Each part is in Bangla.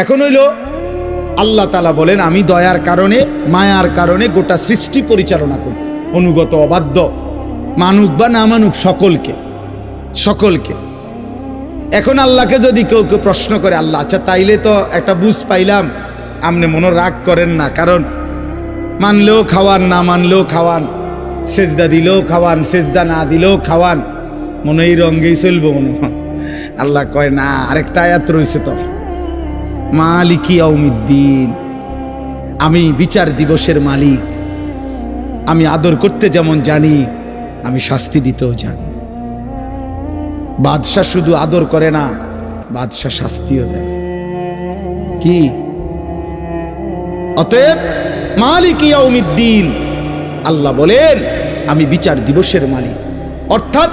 এখন হইল আল্লাহ তাআলা বলেন আমি দয়ার কারণে মায়ার কারণে গোটা সৃষ্টি পরিচালনা করছি, অনুগত অবাধ্য মানুক বা না মানুক সকলকে। এখন আল্লাহকে যদি কেউ কেউ প্রশ্ন করে, আল্লাহ আচ্ছা তাইলে তো একটা বুঝ পাইলাম, আপনি মনে রাগ করেন না, কারণ মানলেও খাওয়ান না মানলেও খাওয়ান, সেজদা দিলেও খাওয়ান সেজদা না দিলেও খাওয়ান, মনে এই রঙ্গেই চলবো মনে হয়। আল্লাহ কয় না, আরেকটা আয়াত রয়েছে তো, মালিকি ইয়াউমিদ্দিন, আমি বিচার দিবসের মালিক। আমি আদর করতে যেমন জানি, আমি শাস্তি দিতেও জানি। বাদশা শুধু আদর করে না, বাদশা শাস্তিও দেয়। কি? অতএব মালিকি ইয়াউমিদ্দিন, আল্লাহ বলেন আমি বিচার দিবসের মালিক। অর্থাৎ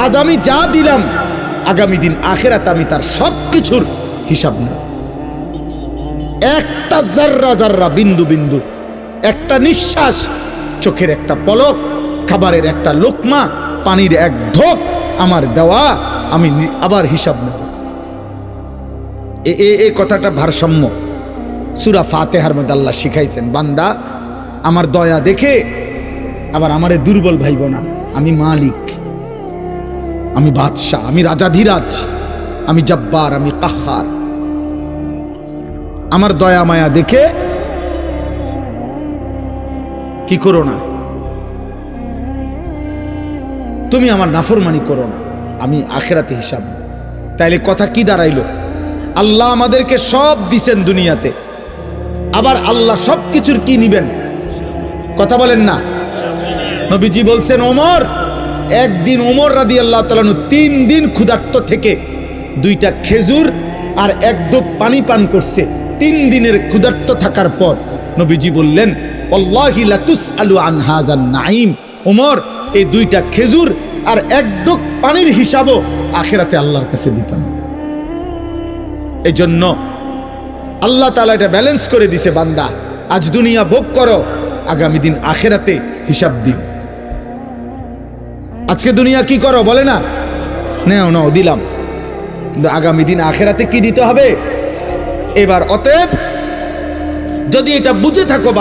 আজ আমি যা দিলাম, আগামী দিন আখিরাতে আমি তার সব কিছুর হিসাব নেব। একটা জাররা জাররা, বিন্দু বিন্দু, একটা নিঃশ্বাস, চোখের একটা পলক, খাবারের একটা লোকমা, পানির এক ঢোক আমার দেওয়া, আমি আবার হিসাব নেব। এই কথাটা ভারসাম্য সূরা ফাতিহার মধ্যে আল্লাহ শিখাইছেন, বান্দা আমার দয়া দেখে আবার আমারে দুর্বল ভাইব না। আমি মালিক, আমি বাদশাহ, আমি রাজাধিরাজ, আমি জব্বার, আমি কাহ্হার। আমার দয়া মায়া দেখে কি করো না, তুমি আমার নাফরমানি করো না, আমি আখিরাতে হিসাব। তাইলে কথা কি দাঁড়াইলো? আল্লাহ আমাদেরকে সব দিছেন দুনিয়াতে, আবার আল্লাহ সব কিছুর কি নিবেন? কথা বলেন না। নবীজি বলছেন, ওমর একদিন, ওমর রাদিয়াল্লাহু তাআলা 3 দিন ক্ষুধার্ত থেকে 2টা খেজুর আর 1 ঢোক পানি পান করছে। 3 দিনের ক্ষুধার্ত থাকার পর নবীজি বললেন, ওয়াল্লাহি লা তুসআলু আন হাযান নাঈম, ওমর এই 2টা খেজুর আর 1 ঢোক পানির হিসাবও আখিরাতে আল্লাহর কাছে দিতে হবে। এই জন্য আল্লাহ তাআলা এটা ব্যালেন্স করে দিছে, বান্দা আজ দুনিয়া ভোগ করো, আগামী দিন আখিরাতে হিসাব দিও। আজকে দুনিয়া কি করো বলে না, নাও দিলাম, কিন্তু আগামী দিন আখিরাতে কি দিতে হবে? এবার অতএব যদি এটা বুঝে থাকো